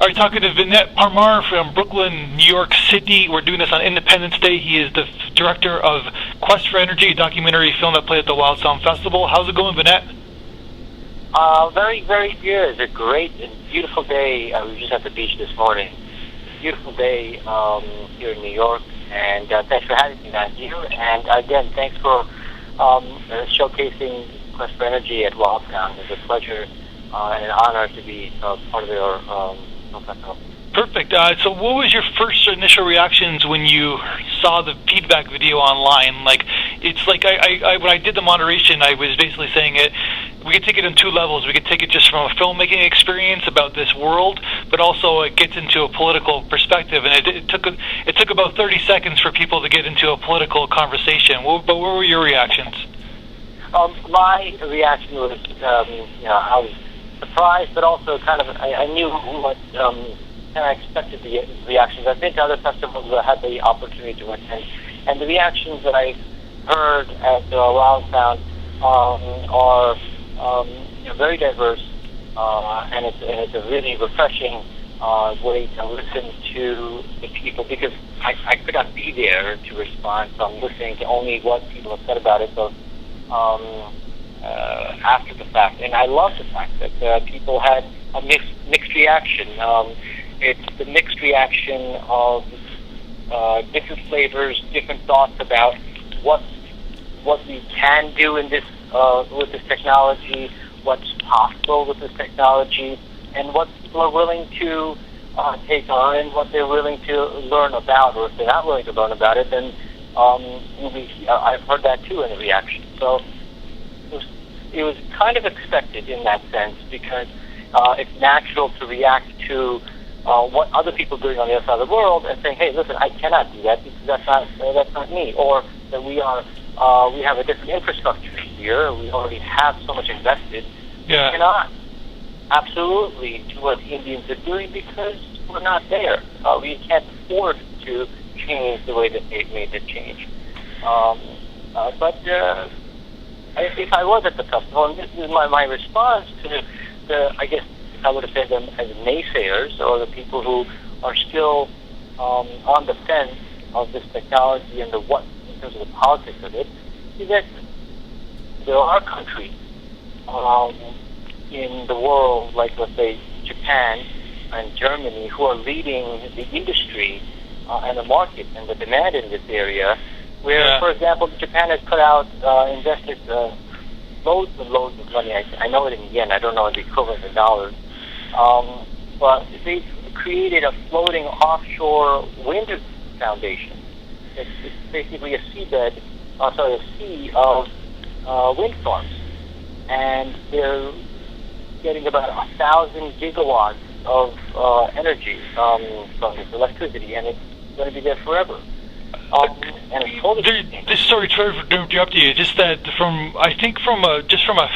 Are you talking to VINIT PARMAR from Brooklyn, New York City? We're doing this on Independence Day. He is the director of Quest for Energy, a documentary film that played at the Wildsound Festival. How's it going, VINIT? Very, very good. It's a great and beautiful day. We were just at the beach this morning. Beautiful day here in New York, and thanks for having me, Matthew. And again, thanks for showcasing Quest for Energy at Wildsound. It's a pleasure and an honor to be part of your festival. Perfect. So what was your first initial reactions when you saw the feedback video online? Like, it's like I when I did the moderation, I was basically saying we could take it in two levels. We could take it just from a filmmaking experience about this world, but also it gets into a political perspective. And it took about 30 seconds for people to get into a political conversation. But what were your reactions? My reaction was, I was surprised, but also kind of I knew what. And I expected the reactions. I've been to other festivals where I had the opportunity to attend, and the reactions that I heard at the Wildsound are very diverse, and it's a really refreshing way to listen to the people, because I could not be there to respond, so I'm listening to only what people have said about it. So after the fact, and I love the fact that people had a mixed reaction. It's the mixed reaction of different flavors, different thoughts about what we can do in this with this technology, what's possible with this technology, and what people are willing to take on, and what they're willing to learn about. Or if they're not willing to learn about it, then I've heard that too in the reaction. So it was kind of expected in that sense, because it's natural to react to what other people are doing on the other side of the world, and saying, "Hey, listen, I cannot do that because that's not me," or that we have a different infrastructure here. We already have so much invested. Yeah. We cannot absolutely do what the Indians are doing because we're not there. We can't afford to change the way that they've made the change. But if I was at the festival, and this is my response to I guess. I would have said them as naysayers, or the people who are still on the fence of this technology and in terms of the politics of it, is that there are countries in the world, like let's say Japan and Germany, who are leading the industry and the market and the demand in this area. Where, for example, Japan has invested loads and loads of money. I know it in yen. I don't know the equivalent in dollars. But they've created a floating offshore wind foundation. It's basically a sea of wind farms, and they're getting about 1,000 gigawatts of energy from this electricity, and it's going to be there forever. Sorry to interrupt you. Just that from a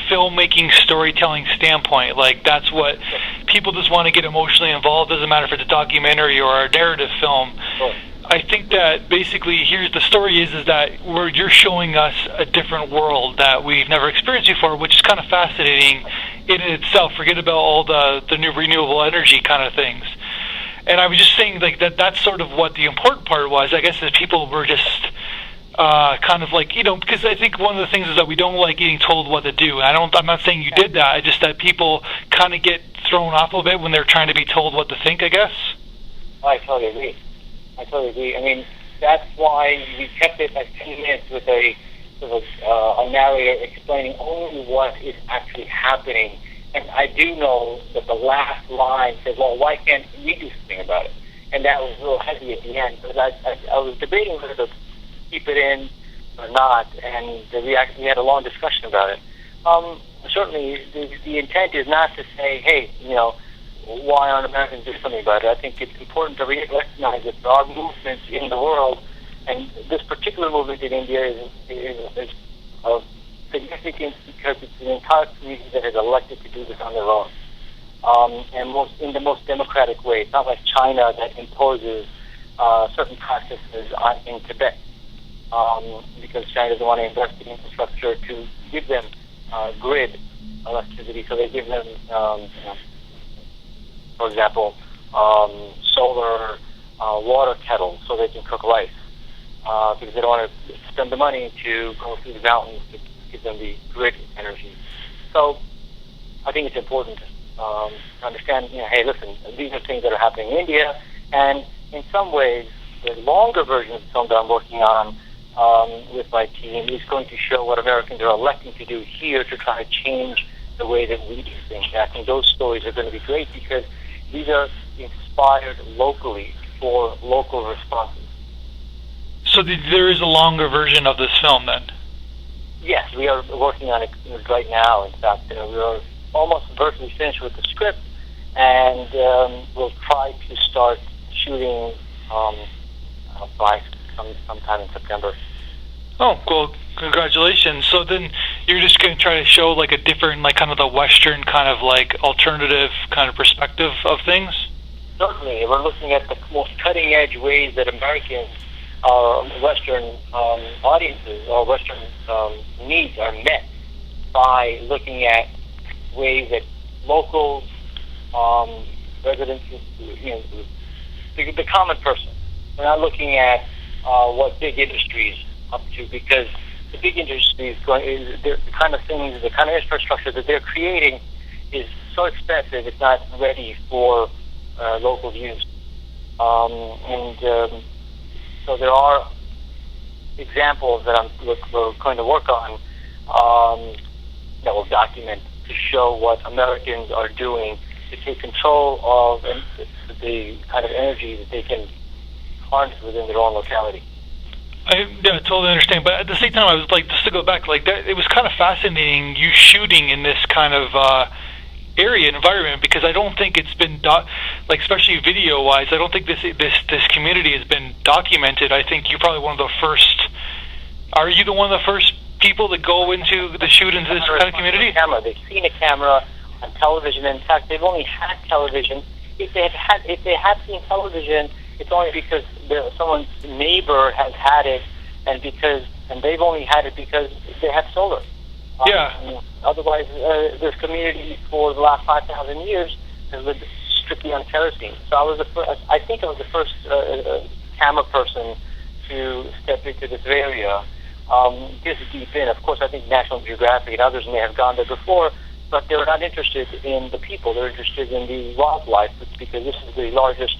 filmmaking storytelling standpoint, like that's what people just want to get emotionally involved. Doesn't matter if it's a documentary or a narrative film. Sure. I think that basically here's the story is that you're showing us a different world that we've never experienced before, which is kind of fascinating in itself. Forget about all the new renewable energy kind of things. And I was just saying like that's sort of what the important part was. I guess that people were just kind of like, because I think one of the things is that we don't like getting told what to do. I'm not saying you did that. I just that people kind of get thrown off a little bit when they're trying to be told what to think, I guess. I totally agree. I mean, that's why we kept it at 10 minutes with a narrator explaining only what is actually happening. And I do know that the last line says, "Well, why can't we do something about it?" And that was a little heavy at the end, because I was debating whether to keep it in or not, and we had a long discussion about it. Certainly, the intent is not to say, "Hey, why aren't Americans doing something about it?" I think it's important to recognize that there are movements in the world, and this particular movement in India is of significance because it's an entire community that has elected to do this on their own, and in the most democratic way. It's not like China that imposes certain practices in Tibet, because China doesn't want to invest in infrastructure to give them grid electricity, so they give them, for example, solar water kettles so they can cook rice, because they don't want to spend the money to go through the mountains to give them the grid energy. So I think it's important to understand, hey, listen, these are things that are happening in India, and in some ways, the longer version of the film that I'm working on with my team is going to show what Americans are electing to do here to try to change the way that we do things. And I think those stories are going to be great because these are inspired locally for local responses. So there is a longer version of this film then? Yes, we are working on it right now. In fact, we are almost virtually finished with the script, and we'll try to start shooting by sometime in September. Oh, cool. Congratulations. So then you're just going to try to show like a different, like kind of the Western kind of like alternative kind of perspective of things? Certainly. We're looking at the most cutting edge ways that Americans, Western audiences or Western needs are met by looking at ways that locals, residents, the common person. We're not looking at what big industries up to, because the big industries the kind of things, the kind of infrastructure that they're creating is so expensive it's not ready for local use. So there are examples that we're going to work on that will document to show what Americans are doing to take control of the kind of energy that they can harness within their own locality. I totally understand, but at the same time, I was like, just to go back, like that, it was kind of fascinating you shooting in this kind of area environment, because I don't think it's been like, especially video-wise, I don't think this community has been documented. I think you're probably one of the first. Are you one of the first people that go into the shoot into this kind of community? They've seen a camera on television. In fact, they've only had television. If they have seen television, it's only because someone's neighbor has had it, and they've only had it because they have solar. Yeah. Otherwise, this community for the last 5,000 years has lived strictly on kerosene. So I think I was the first camera person to step into this area. This deep in. Of course, I think National Geographic and others may have gone there before, but they were not interested in the people. They're interested in the wildlife, because this is the largest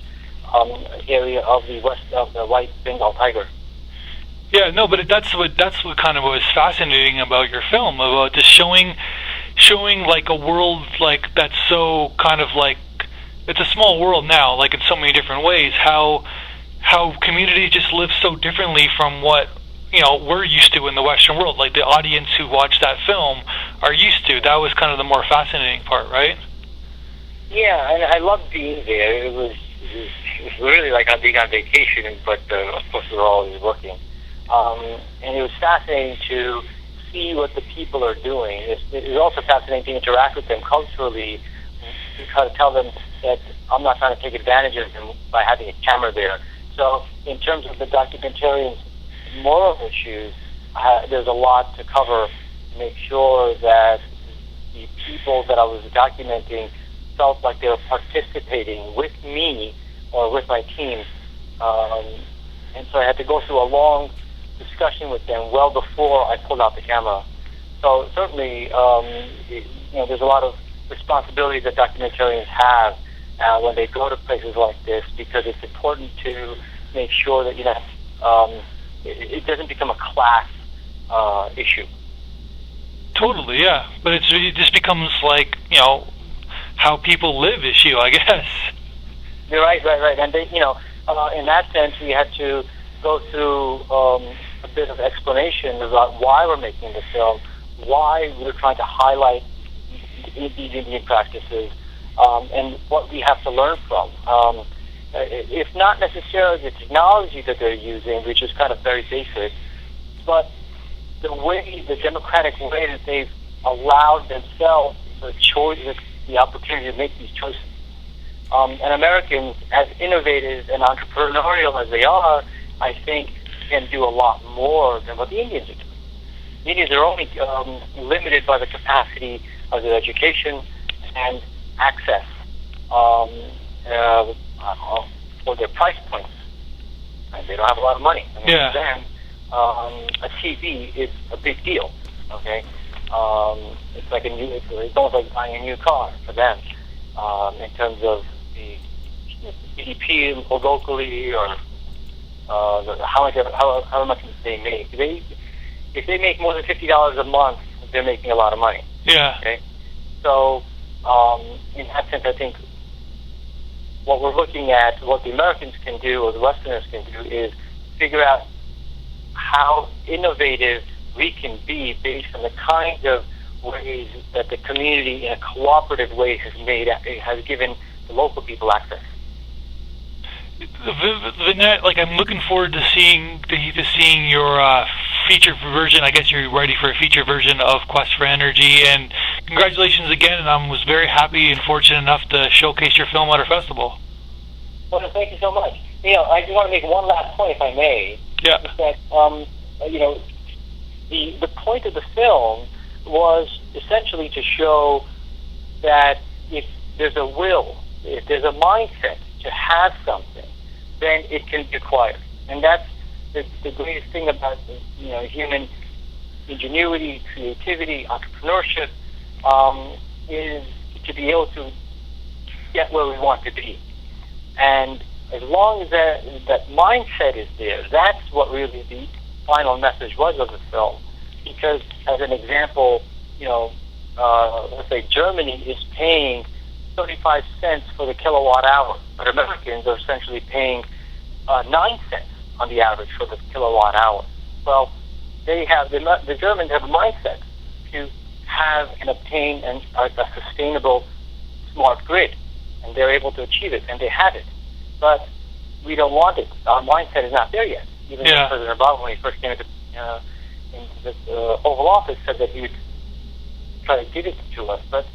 area of the white Bengal tiger. Yeah, no, but that's what kind of was fascinating about your film, about just showing like a world like that's so kind of like, it's a small world now, like in so many different ways. How communities just live so differently from what we're used to in the Western world. Like the audience who watched that film are used to. That was kind of the more fascinating part, right? Yeah, and I loved being there. It was really like being on vacation, but of course we were always working. And it was fascinating to see what the people are doing. It was also fascinating to interact with them culturally, to try to tell them that I'm not trying to take advantage of them by having a camera there. So in terms of the documentarian's moral issues, there's a lot to cover to make sure that the people that I was documenting felt like they were participating with me or with my team. And so I had to go through a long discussion with them well before I pulled out the camera. So certainly, there's a lot of responsibility that documentarians have when they go to places like this, because it's important to make sure that it doesn't become a class issue. Totally, yeah. But it just becomes like how people live issue, I guess. You're right. And they, in that sense, we had to go through a bit of explanation about why we're making the film, why we're trying to highlight these Indian practices, and what we have to learn from. If not necessarily the technology that they're using, which is kind of very basic, but the democratic way that they've allowed themselves the opportunity to make these choices. And Americans, as innovative and entrepreneurial as they are, I think can do a lot more than what the Indians are doing. The Indians are only limited by the capacity of their education and access. for their price points. And they don't have a lot of money. I mean, Yeah. for them, a TV is a big deal. Okay, it's like it's almost like buying a new car for them in terms of the GDP locally, or how much they make. If they make more than $50 a month, they're making a lot of money. Yeah. Okay, so in that sense, I think what we're looking at, what the Americans can do, or the Westerners can do, is figure out how innovative we can be based on the kind of ways that the community, in a cooperative way, has given the local people access. VINIT, like, I'm looking forward to seeing your feature version. I guess you're ready for a feature version of Quest for Energy, and congratulations again. And I was very happy and fortunate enough to showcase your film at our festival. Well, thank you so much. I just want to make one last point, if I may. Yeah. Is that the point of the film was essentially to show that if there's a will, if there's a mindset to have something, then it can be acquired. And that's the greatest thing about human ingenuity, creativity, entrepreneurship, is to be able to get where we want to be. And as long as that mindset is there, that's what really the final message was of the film. Because, as an example, let's say Germany is paying 35 cents for the kilowatt hour, but Americans are essentially paying 9 cents on the average for the kilowatt hour. Well, the Germans have a mindset to have and obtain a sustainable smart grid, and they're able to achieve it, and they have it. But we don't want it. Our mindset is not there yet. Even President Obama, when he first came into the Oval Office, said that he would try to give it to us. But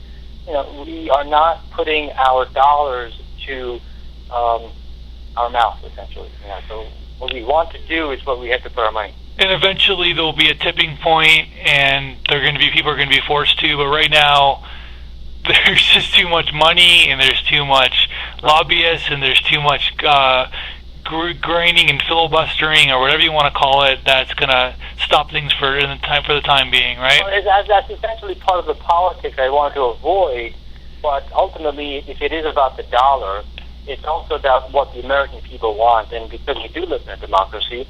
we are not putting our dollars to our mouth, essentially. So what we want to do is what we have to put our money. And eventually there will be a tipping point, and people are going to be forced to. But right now, there's just too much money, and there's too much lobbyists, and there's too much grinding and filibustering, or whatever you want to call it, that's going to stop things for the time being, right? Well, that's essentially part of the politics I want to avoid. But ultimately, if it is about the dollar, it's also about what the American people want. And because we do live in a democracy,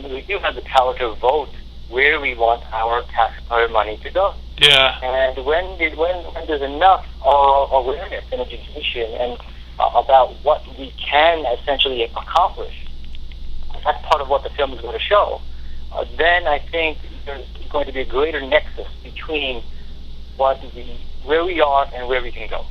we do have the power to vote where we want our taxpayer money to go. Yeah. And when there's enough awareness and education and about what we can essentially accomplish, that's part of what the film is going to show. Then I think there's going to be a greater nexus between where we are and where we can go.